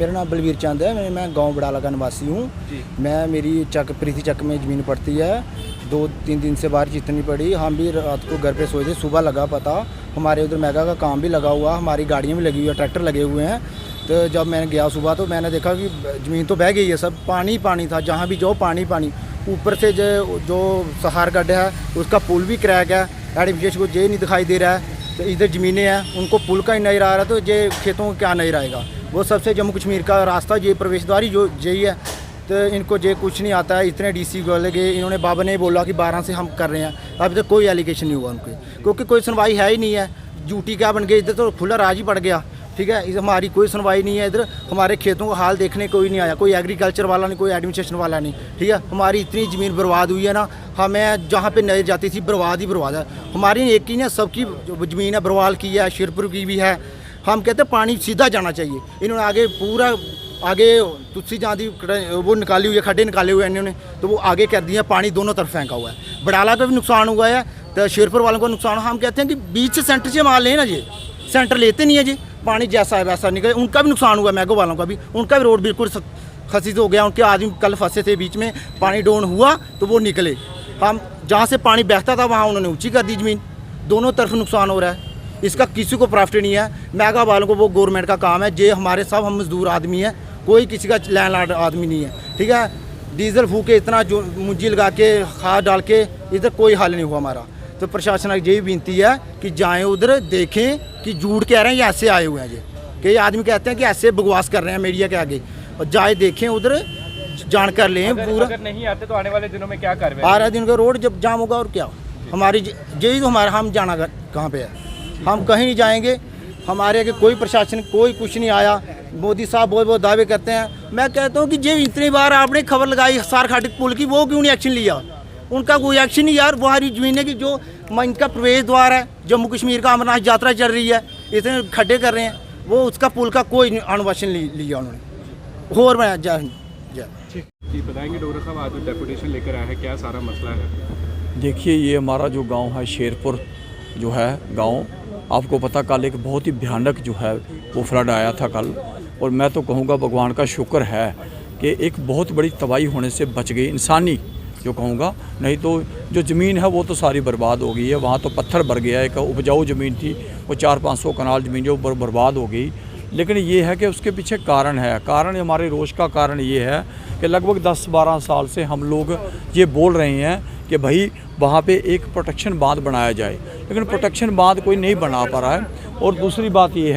मेरा नाम बलवीर चंद है। मैं गांव बड़ाला का निवासी हूँ। मेरी प्रीति चक में ज़मीन पड़ती है। 2-3 दिन से बारिश इतनी पड़ी, हम भी रात को घर पे सोए थे। सुबह लगा पता, हमारे उधर मेगा का काम भी लगा हुआ, हमारी गाड़ियाँ भी लगी हुई है, ट्रैक्टर लगे हुए हैं। तो जब मैंने गया सुबह तो मैंने देखा कि ज़मीन तो बह गई है, सब पानी पानी था, जहाँ भी जाओ पानी पानी। ऊपर से जो सहार गड्ढा है उसका पुल भी क्रैक है, एडमिशन को ये नहीं दिखाई दे रहा है। तो इधर ज़मीनें हैं, उनको पुल का ही नज़र आ रहा है, तो ये खेतों को क्या नज़र आएगा। वो सबसे जम्मू कश्मीर का रास्ता ये प्रवेश द्वार ही जो यही है। तो इनको ये कुछ नहीं आता है। इतने डीसी वाले गए, इन्होंने बाबा ने बोला कि 12 से हम कर रहे हैं, अभी तक कोई एलिगेशन नहीं हुआ उनके, क्योंकि कोई सुनवाई है ही नहीं है। ड्यूटी क्या बन गई, इधर तो खुला राज ही पड़ गया। ठीक है, इस हमारी कोई सुनवाई नहीं है। इधर हमारे खेतों का हाल देखने कोई नहीं आया, कोई एग्रीकल्चर वाला नहीं, कोई एडमिनिस्ट्रेशन वाला नहीं। ठीक है, हमारी इतनी ज़मीन बर्बाद हुई है ना, हमें जहाँ पे नजर जाती थी बर्बाद ही बर्बाद है। हमारी एक ही ने सबकी ज़मीन है बर्बाद की है, शिरपुर की भी है। हम कहते हैं पानी सीधा जाना चाहिए। इन्होंने आगे पूरा आगे तुलसी जाती वो निकाली हुई है, खड्डे निकाले हुए हैं इन्होंने, तो वो आगे कर दिया। पानी दोनों तरफ फेंका हुआ है। बड़ाला का भी नुकसान हुआ है, तो शिरपुर वालों को नुकसान। हम कहते हैं कि बीच से सेंटर से माल लें ना, जी सेंटर लेते नहीं है जी, पानी जैसा है वैसा निकले। उनका भी नुकसान हुआ, मैगो वालों का भी, उनका भी रोड बिल्कुल खसीद हो गया। उनके आदमी कल फंसे थे बीच में, पानी डाउन हुआ तो वो निकले। हम जहाँ से पानी बहता था वहाँ उन्होंने ऊँची कर दी ज़मीन। दोनों तरफ नुकसान हो रहा है, इसका किसी को प्रॉफिट नहीं है। मैगा वालों को वो गवर्नमेंट का काम है। ये हमारे सब हम मजदूर आदमी है, कोई किसी का लैंडलॉर्ड आदमी नहीं है। ठीक है, डीजल फूके इतना जो मुंजी लगा के खाद डाल के इधर कोई हल नहीं हुआ हमारा। तो प्रशासन की यही विनती है कि जाएं उधर, देखें कि झूठ कह रहे हैं ये ऐसे आए हुए हैं। ये कई आदमी कहते हैं कि ऐसे बकवास कर रहे हैं मीडिया के आगे, और जाए देखें उधर, जानकर लें पूरा। अगर नहीं आते तो आने वाले दिनों में क्या कार्रवाई? आ रहे दिन का रोड जब जाम होगा और क्या हमारी यही तो हमारा, हम जाना कहाँ पे है, हम कहीं नहीं जाएंगे। हमारे आगे कोई प्रशासन कोई कुछ नहीं आया। मोदी साहब बहुत बहुत दावे करते हैं। मैं कहता हूँ कि ये इतनी बार आपने खबर लगाई सार खाटिक पुल की, वो क्यों नहीं एक्शन लिया? उनका कोई एक्शन नहीं यार। हमारी ज़मीन की जो इनका प्रवेश द्वार है, जम्मू कश्मीर का अमरनाथ यात्रा चल रही है, इतने खड्डे कर रहे हैं, वो उसका पुल का कोई अनुवाशन लिया उन्होंने। और मैं जी बताएंगे डोगरा साहब, आज डेपुटेशन लेकर आया है, क्या सारा मसला है? देखिए, ये हमारा जो गांव है शेरपुर जो है गांव, आपको पता कल एक बहुत ही भयानक जो है वो फ्लड आया था कल। और मैं तो कहूँगा भगवान का शुक्र है कि एक बहुत बड़ी तबाही होने से बच गई, इंसानी जो कहूँगा। नहीं तो जो ज़मीन है वो तो सारी बर्बाद हो गई है। वहाँ तो पत्थर भर गया, एक उपजाऊ ज़मीन थी, वो 400-500 कनाल ज़मीन जो बर्बाद हो गई। लेकिन ये है कि उसके पीछे कारण है। कारण हमारे रोष का कारण ये है कि लगभग 10-12 साल से हम लोग ये बोल रहे हैं कि भाई वहाँ पे एक प्रोटेक्शन बांध बनाया जाए, लेकिन प्रोटेक्शन बांध कोई नहीं बना पा रहा है। और दूसरी बात ये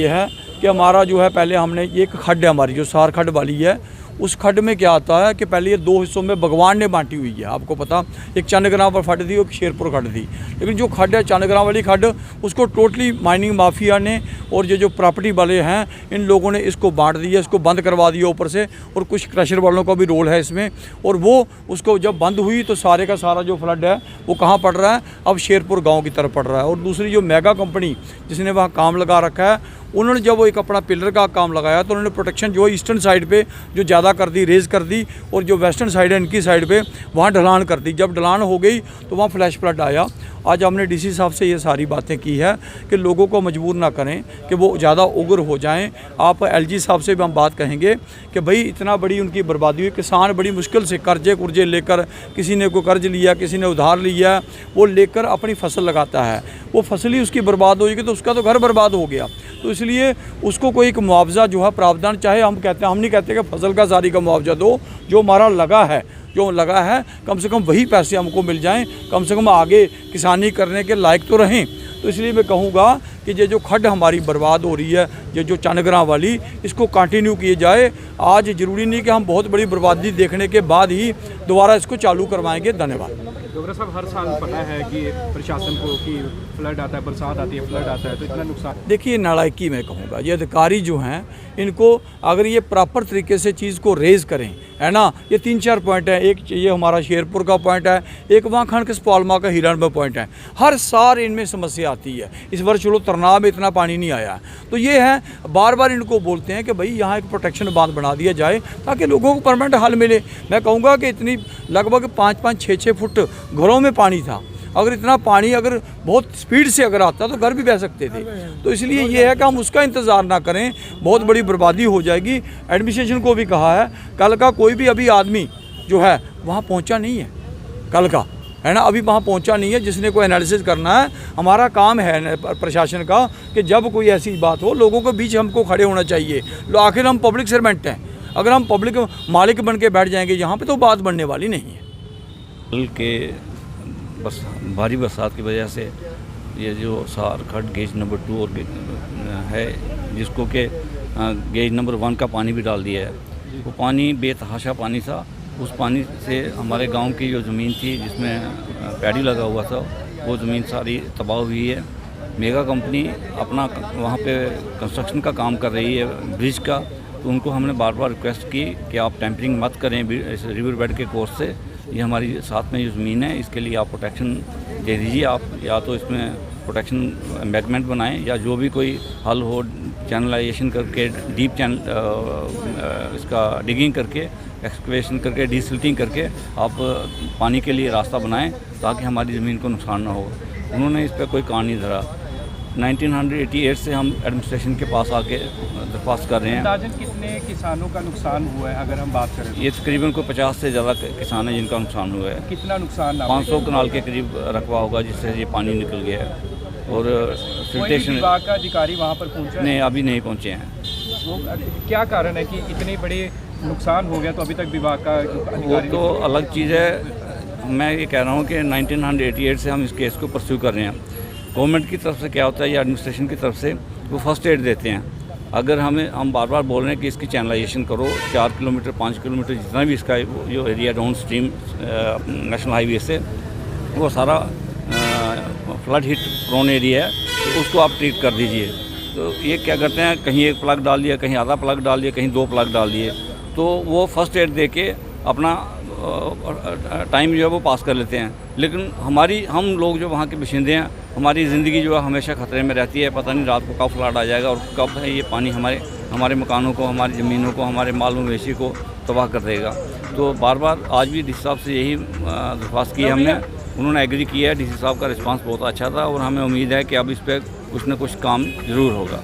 है कि हमारा जो है पहले हमने एक खड्ड है हमारी जो सार खड्ड वाली है, उस खड्ड में क्या आता है कि पहले ये 2 हिस्सों में भगवान ने बांटी हुई है। आपको पता, एक चंदग्राम पर खड्ड थी, एक शेरपुर खड्ड थी। लेकिन जो खड्ड है चंदग्राम वाली खड्ड, उसको टोटली माइनिंग माफिया ने और ये जो प्रॉपर्टी वाले हैं इन लोगों ने इसको बांट दिया, इसको बंद करवा दिया ऊपर से। और कुछ क्रशर वालों का भी रोल है इसमें। और वो उसको जब बंद हुई तो सारे का सारा जो फ्लड है वो कहाँ पड़ रहा है, अब शेरपुर गाँव की तरफ पड़ रहा है। और दूसरी जो मेगा कंपनी जिसने वहाँ काम लगा रखा है, उन्होंने जब वो एक अपना पिलर का काम लगाया तो उन्होंने प्रोटेक्शन जो ईस्टर्न साइड पे जो ज़्यादा कर दी, रेज कर दी, और जो वेस्टर्न साइड है इनकी साइड पे वहाँ ढलान कर दी। जब ढलान हो गई तो वहाँ फ्लैश फ्लड आया। आज हमने डीसी साहब से ये सारी बातें की है कि लोगों को मजबूर ना करें कि वो ज़्यादा उग्र हो जाएं। आप एलजी साहब से भी हम बात कहेंगे कि भाई इतना बड़ी उनकी बर्बादी हुई, किसान बड़ी मुश्किल से कर्जे कुर्जे लेकर, किसी ने कोई कर्ज लिया, किसी ने उधार लिया, वो लेकर अपनी फसल लगाता है। वो फसल ही उसकी बर्बाद हो जाएगी तो उसका तो घर बर्बाद हो गया। तो इसलिए उसको कोई एक मुआवजा जो है प्रावधान, चाहे हम कहते हैं, हम नहीं कहते कि फसल का सारी का मुआवजा दो, जो हमारा लगा है कम से कम वही पैसे हमको मिल जाएं, कम से कम आगे किसानी करने के लायक तो रहें। तो इसलिए मैं कहूँगा कि ये जो खड्ड हमारी बर्बाद हो रही है, ये जो चंदग्राम वाली, इसको कंटिन्यू किए जाए। आज ज़रूरी नहीं कि हम बहुत बड़ी बर्बादी देखने के बाद ही दोबारा इसको चालू करवाएंगे। धन्यवाद। डोगरा साहब, हर साल पता है कि प्रशासन को कि फ्लड आता है, बरसात आती है, फ्लड आता है, तो इतना नुकसान। देखिए, नालायकी मैं कहूँगा, ये अधिकारी जो हैं इनको अगर ये प्रॉपर तरीके से चीज़ को रेज़ करें, है ना, ये 3-4 पॉइंट है। एक ये हमारा शेरपुर का पॉइंट है, एक वहाँ खंड कस्पालमा का हिरण में पॉइंट है। हर साल इनमें समस्या आती है। इस वर्ष चलो तरनाब में इतना पानी नहीं आया, तो ये है बार बार इनको बोलते हैं कि भाई यहाँ एक प्रोटेक्शन बांध बना दिया जाए ताकि लोगों को परमानेंट हल मिले। मैं कहूँगा कि इतनी लगभग 5-5, 6-6 फुट घरों में पानी था, अगर इतना पानी अगर बहुत स्पीड से अगर आता तो घर भी बह सकते थे। तो इसलिए ये है कि हम उसका इंतज़ार ना करें, बहुत बड़ी बर्बादी हो जाएगी। एडमिनिस्ट्रेशन को भी कहा है, कल का कोई भी अभी आदमी जो है वहाँ पहुँचा नहीं है, कल का है ना, अभी वहाँ पहुँचा नहीं है। जिसने कोई एनालिसिस करना है, हमारा काम है प्रशासन का कि जब कोई ऐसी बात हो लोगों के बीच हमको खड़े होना चाहिए। आखिर हम पब्लिक सर्वेंट हैं, अगर हम पब्लिक मालिक बन के बैठ जाएंगे यहाँ पे तो बात बनने वाली नहीं है। कल के बस भारी बरसात की वजह से ये जो सार खड्ड गेज नंबर 2 और है, जिसको कि गेज नंबर 1 का पानी भी डाल दिया है, वो पानी बेतहाशा पानी था। उस पानी से हमारे गांव की जो ज़मीन थी जिसमें पैडी लगा हुआ था, वो ज़मीन सारी तबाह हुई है। मेगा कंपनी अपना वहाँ पे कंस्ट्रक्शन का काम कर रही है ब्रिज का, तो उनको हमने बार बार रिक्वेस्ट की कि आप टेम्परिंग मत करें इस रिवर बेड के कोर्स से, ये हमारी साथ में जो ज़मीन है इसके लिए आप प्रोटेक्शन दे दीजिए। आप या तो इसमें प्रोटेक्शन एम्बैंकमेंट बनाएं या जो भी कोई हल हो, चैनलाइजेशन करके डीप चैनल इसका डिगिंग करके एक्सकवेशन करके डीसिल्टिंग करके आप पानी के लिए रास्ता बनाएं ताकि हमारी ज़मीन को नुकसान ना हो। उन्होंने इस पर कोई कान नहीं धरा। 1988 से हम एडमिनिस्ट्रेशन के पास आके दरख्वास्त कर रहे हैं। अंदाजन कितने किसानों का नुकसान हुआ है अगर हम बात करें? ये तकरीबन कोई 50 से ज़्यादा किसान हैं जिनका नुकसान हुआ है। कितना नुकसान? 500 कनाल के करीब रकबा होगा जिससे ये पानी निकल गया है। और सिल्टेशन विभाग का अधिकारी वहाँ पर पहुँचा नहीं, अभी नहीं पहुँचे हैं। वो क्या कारण है कि इतने बड़े नुकसान हो गया तो अभी तक विभाग का अधिकारी? वो तो अलग चीज़ है। मैं ये कह रहा हूँ कि 1988 से हम इस केस को परस्यू कर रहे हैं। गवर्नमेंट की तरफ से क्या होता है या एडमिनिस्ट्रेशन की तरफ से वो फर्स्ट एड देते हैं। अगर हम बार बार बोल रहे हैं कि इसकी चैनलाइजेशन करो, 4 किलोमीटर 5 किलोमीटर जितना भी इसका जो area down stream national highway से वो सारा फ्लड हिट प्रोन एरिया है, तो उसको आप ट्रीट कर दीजिए। तो ये क्या करते हैं, कहीं एक प्लग डाल दिया, कहीं आधा प्लग डाल दिया, कहीं 2 प्लग डाल दिए, तो वो फर्स्ट एड दे के अपना टाइम जो है वो पास कर लेते हैं। लेकिन हम लोग जो वहाँ के बाशिंदे हैं, हमारी ज़िंदगी जो है हमेशा ख़तरे में रहती है। पता नहीं रात को कब फ्लड आ जाएगा और कब है ये पानी हमारे मकानों को, हमारी ज़मीनों को, हमारे माल मवेशी को तबाह कर देगा। तो बार बार आज भी डीसी साहब से यही दरख्वास्त की है हमने, उन्होंने एग्री किया है। डीसी साहब का रिस्पांस बहुत अच्छा था और हमें उम्मीद है कि अब इस पर कुछ न कुछ काम ज़रूर होगा।